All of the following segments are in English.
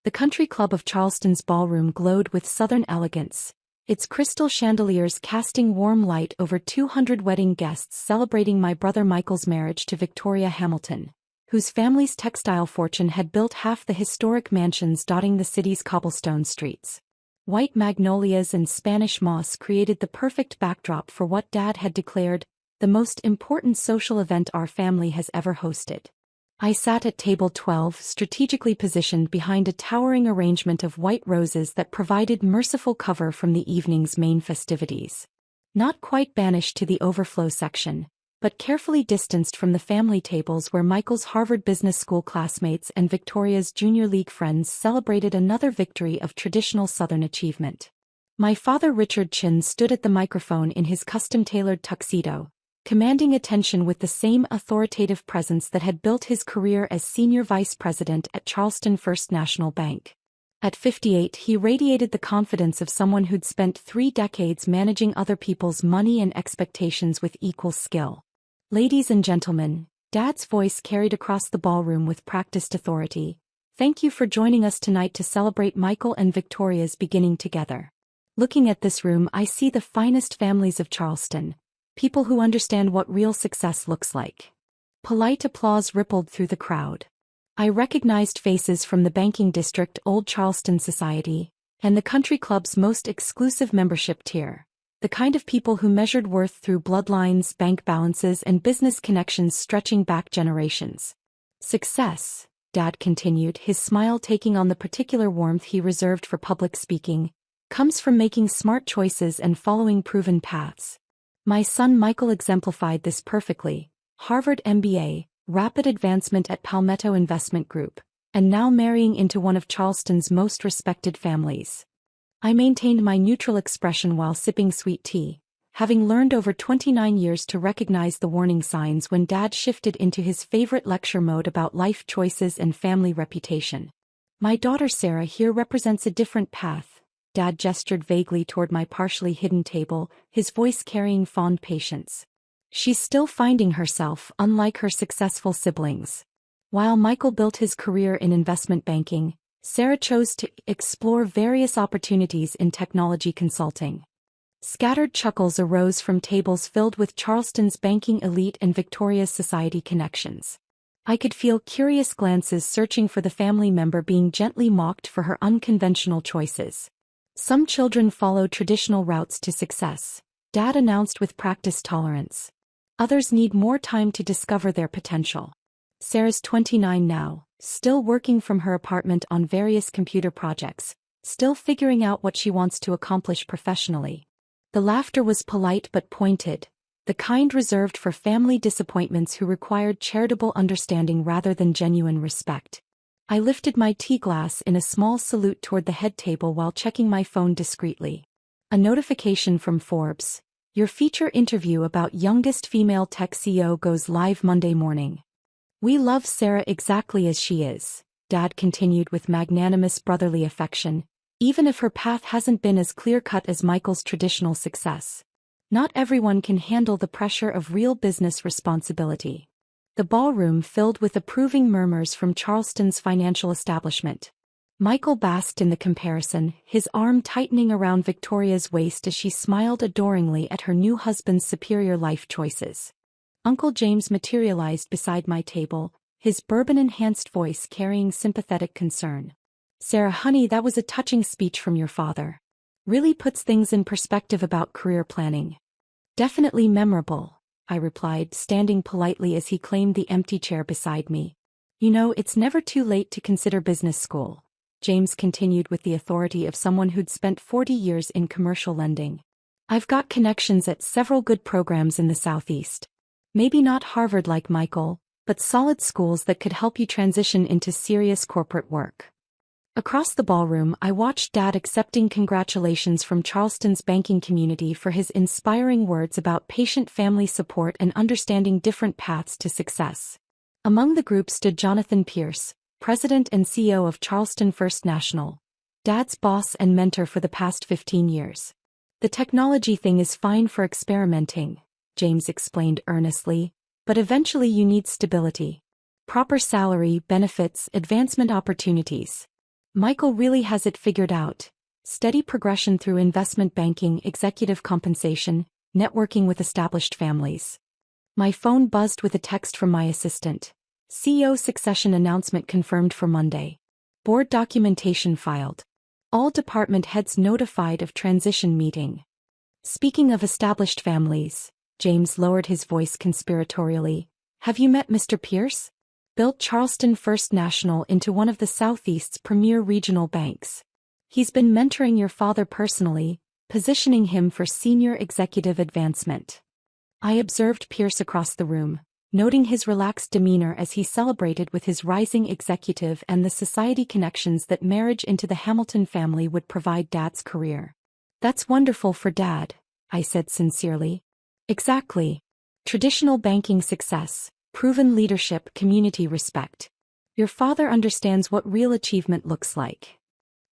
The country club of Charleston's ballroom glowed with southern elegance, its crystal chandeliers casting warm light over 200 wedding guests celebrating my brother Michael's marriage to Victoria Hamilton, whose family's textile fortune had built half the historic mansions dotting the city's cobblestone streets. White magnolias and Spanish moss created the perfect backdrop for what Dad had declared the most important social event our family has ever hosted. I sat at table 12, strategically positioned behind a towering arrangement of white roses that provided merciful cover from the evening's main festivities. Not quite banished to the overflow section, but carefully distanced from the family tables where Michael's Harvard Business School classmates and Victoria's Junior League friends celebrated another victory of traditional Southern achievement. My father Richard Chin stood at the microphone in his custom-tailored tuxedo, commanding attention with the same authoritative presence that had built his career as senior vice president at Charleston First National Bank. At 58, he radiated the confidence of someone who'd spent 3 decades managing other people's money and expectations with equal skill. Ladies and gentlemen, Dad's voice carried across the ballroom with practiced authority. Thank you for joining us tonight to celebrate Michael and Victoria's beginning together. Looking at this room, I see the finest families of Charleston. People who understand what real success looks like. Polite applause rippled through the crowd. I recognized faces from the banking district Old Charleston Society, and the country club's most exclusive membership tier, the kind of people who measured worth through bloodlines, bank balances, and business connections stretching back generations. Success, Dad continued, his smile taking on the particular warmth he reserved for public speaking, comes from making smart choices and following proven paths. My son Michael exemplified this perfectly. Harvard MBA, rapid advancement at Palmetto Investment Group, and now marrying into one of Charleston's most respected families. I maintained my neutral expression while sipping sweet tea, having learned over 29 years to recognize the warning signs when Dad shifted into his favorite lecture mode about life choices and family reputation. My daughter Sarah here represents a different path. Dad gestured vaguely toward my partially hidden table, his voice carrying fond patience. She's still finding herself, unlike her successful siblings. While Michael built his career in investment banking, Sarah chose to explore various opportunities in technology consulting. Scattered chuckles arose from tables filled with Charleston's banking elite and Victoria's society connections. I could feel curious glances searching for the family member being gently mocked for her unconventional choices. Some children follow traditional routes to success, Dad announced with practiced tolerance. Others need more time to discover their potential. Sarah's 29 now, still working from her apartment on various computer projects, still figuring out what she wants to accomplish professionally. The laughter was polite but pointed, the kind reserved for family disappointments who required charitable understanding rather than genuine respect. I lifted my tea glass in a small salute toward the head table while checking my phone discreetly. A notification from Forbes. Your feature interview about youngest female tech CEO goes live Monday morning. We love Sarah exactly as she is, Dad continued with magnanimous brotherly affection, even if her path hasn't been as clear-cut as Michael's traditional success. Not everyone can handle the pressure of real business responsibility. The ballroom filled with approving murmurs from Charleston's financial establishment. Michael basked in the comparison, his arm tightening around Victoria's waist as she smiled adoringly at her new husband's superior life choices. Uncle James materialized beside my table, his bourbon-enhanced voice carrying sympathetic concern. Sarah, honey, that was a touching speech from your father. Really puts things in perspective about career planning. Definitely memorable, I replied, standing politely as he claimed the empty chair beside me. You know, it's never too late to consider business school, James continued with the authority of someone who'd spent 40 years in commercial lending. I've got connections at several good programs in the Southeast. Maybe not Harvard like Michael, but solid schools that could help you transition into serious corporate work. Across the ballroom, I watched Dad accepting congratulations from Charleston's banking community for his inspiring words about patient family support and understanding different paths to success. Among the group stood Jonathan Pierce, President and CEO of Charleston First National, Dad's boss and mentor for the past 15 years. The technology thing is fine for experimenting, James explained earnestly, but eventually you need stability. Proper salary, benefits, advancement opportunities. Michael really has it figured out. Steady progression through investment banking, executive compensation, networking with established families. My phone buzzed with a text from my assistant. CEO succession announcement confirmed for Monday. Board documentation filed. All department heads notified of transition meeting. Speaking of established families, James lowered his voice conspiratorially. Have you met Mr. Pierce? Built Charleston First National into one of the Southeast's premier regional banks. He's been mentoring your father personally, positioning him for senior executive advancement. I observed Pierce across the room, noting his relaxed demeanor as he celebrated with his rising executive and the society connections that marriage into the Hamilton family would provide Dad's career. That's wonderful for Dad, I said sincerely. Exactly. Traditional banking success, proven leadership, community respect. Your father understands what real achievement looks like.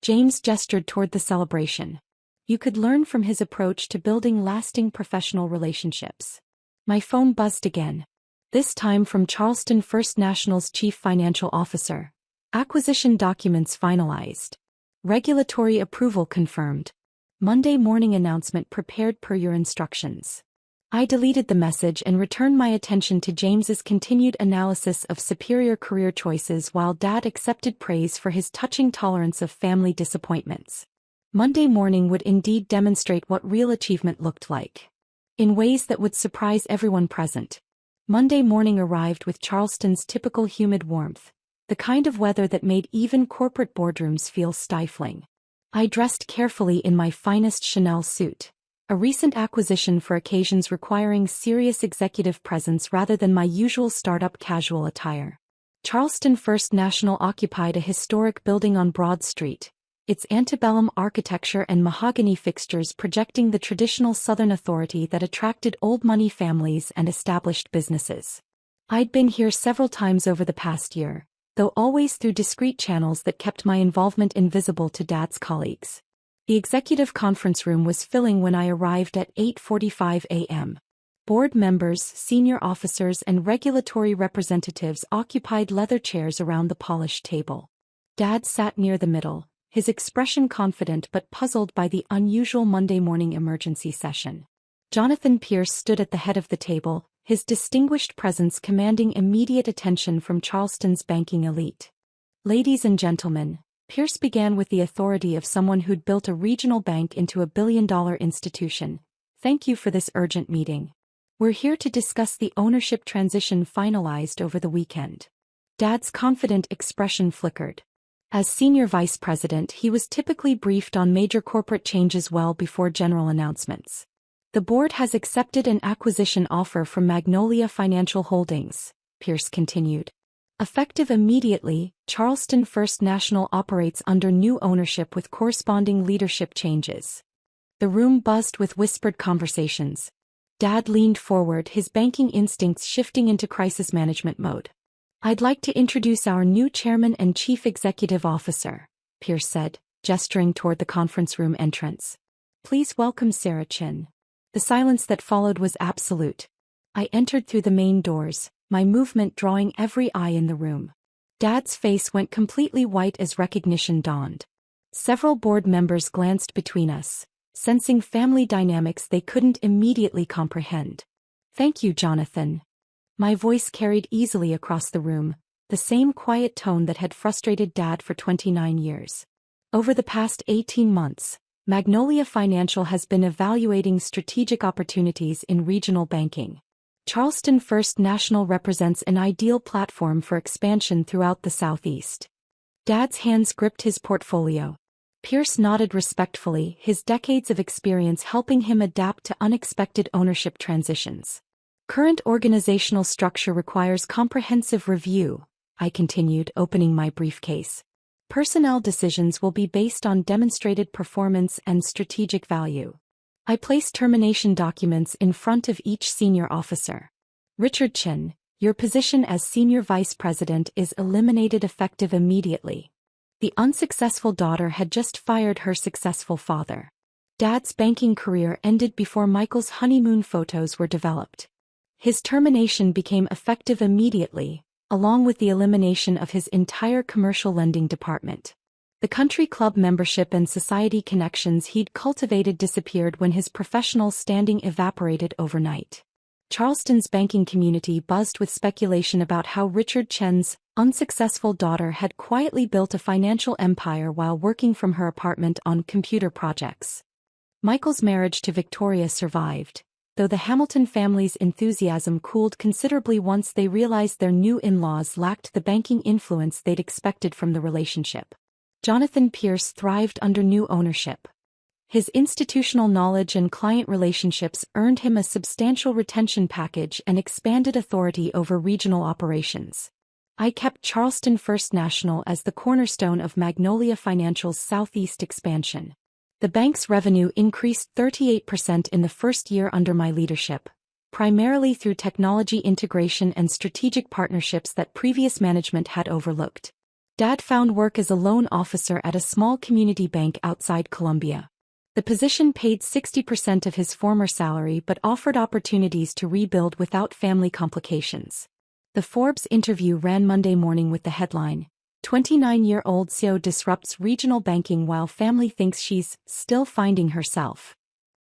James gestured toward the celebration. You could learn from his approach to building lasting professional relationships. My phone buzzed again. This time from Charleston First National's Chief Financial Officer. Acquisition documents finalized. Regulatory approval confirmed. Monday morning announcement prepared per your instructions. I deleted the message and returned my attention to James's continued analysis of superior career choices while Dad accepted praise for his touching tolerance of family disappointments. Monday morning would indeed demonstrate what real achievement looked like. In ways that would surprise everyone present. Monday morning arrived with Charleston's typical humid warmth, the kind of weather that made even corporate boardrooms feel stifling. I dressed carefully in my finest Chanel suit, a recent acquisition for occasions requiring serious executive presence rather than my usual startup casual attire. Charleston First National occupied a historic building on Broad Street, its antebellum architecture and mahogany fixtures projecting the traditional Southern authority that attracted old money families and established businesses. I'd been here several times over the past year, though always through discreet channels that kept my involvement invisible to Dad's colleagues. The executive conference room was filling when I arrived at 8:45 a.m. Board members, senior officers and regulatory representatives occupied leather chairs around the polished table. Dad sat near the middle, his expression confident but puzzled by the unusual Monday morning emergency session. Jonathan Pierce stood at the head of the table, his distinguished presence commanding immediate attention from Charleston's banking elite. Ladies and gentlemen, Pierce began with the authority of someone who'd built a regional bank into a billion-dollar institution. Thank you for this urgent meeting. We're here to discuss the ownership transition finalized over the weekend. Dad's confident expression flickered. As senior vice president, he was typically briefed on major corporate changes well before general announcements. The board has accepted an acquisition offer from Magnolia Financial Holdings, Pierce continued. Effective immediately, Charleston First National operates under new ownership with corresponding leadership changes. The room buzzed with whispered conversations. Dad leaned forward, his banking instincts shifting into crisis management mode. I'd like to introduce our new chairman and chief executive officer, Pierce said, gesturing toward the conference room entrance. Please welcome Sarah Chin. The silence that followed was absolute. I entered through the main doors, my movement drawing every eye in the room. Dad's face went completely white as recognition dawned. Several board members glanced between us, sensing family dynamics they couldn't immediately comprehend. Thank you, Jonathan. My voice carried easily across the room, the same quiet tone that had frustrated Dad for 29 years. Over the past 18 months, Magnolia Financial has been evaluating strategic opportunities in regional banking. Charleston First National represents an ideal platform for expansion throughout the Southeast. Dad's hands gripped his portfolio. Pierce nodded respectfully, his decades of experience helping him adapt to unexpected ownership transitions. Current organizational structure requires comprehensive review, I continued, opening my briefcase. Personnel decisions will be based on demonstrated performance and strategic value. I placed termination documents in front of each senior officer. Richard Chin, your position as senior vice president is eliminated effective immediately. The unsuccessful daughter had just fired her successful father. Dad's banking career ended before Michael's honeymoon photos were developed. His termination became effective immediately, along with the elimination of his entire commercial lending department. The country club membership and society connections he'd cultivated disappeared when his professional standing evaporated overnight. Charleston's banking community buzzed with speculation about how Richard Chen's unsuccessful daughter had quietly built a financial empire while working from her apartment on computer projects. Michael's marriage to Victoria survived, though the Hamilton family's enthusiasm cooled considerably once they realized their new in-laws lacked the banking influence they'd expected from the relationship. Jonathan Pierce thrived under new ownership. His institutional knowledge and client relationships earned him a substantial retention package and expanded authority over regional operations. I kept Charleston First National as the cornerstone of Magnolia Financial's southeast expansion. The bank's revenue increased 38% in the first year under my leadership, primarily through technology integration and strategic partnerships that previous management had overlooked. Dad found work as a loan officer at a small community bank outside Columbia. The position paid 60% of his former salary but offered opportunities to rebuild without family complications. The Forbes interview ran Monday morning with the headline, "29-year-old CEO disrupts regional banking while family thinks she's still finding herself."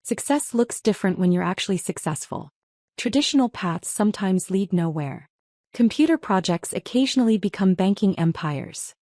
Success looks different when you're actually successful. Traditional paths sometimes lead nowhere. Computer projects occasionally become banking empires.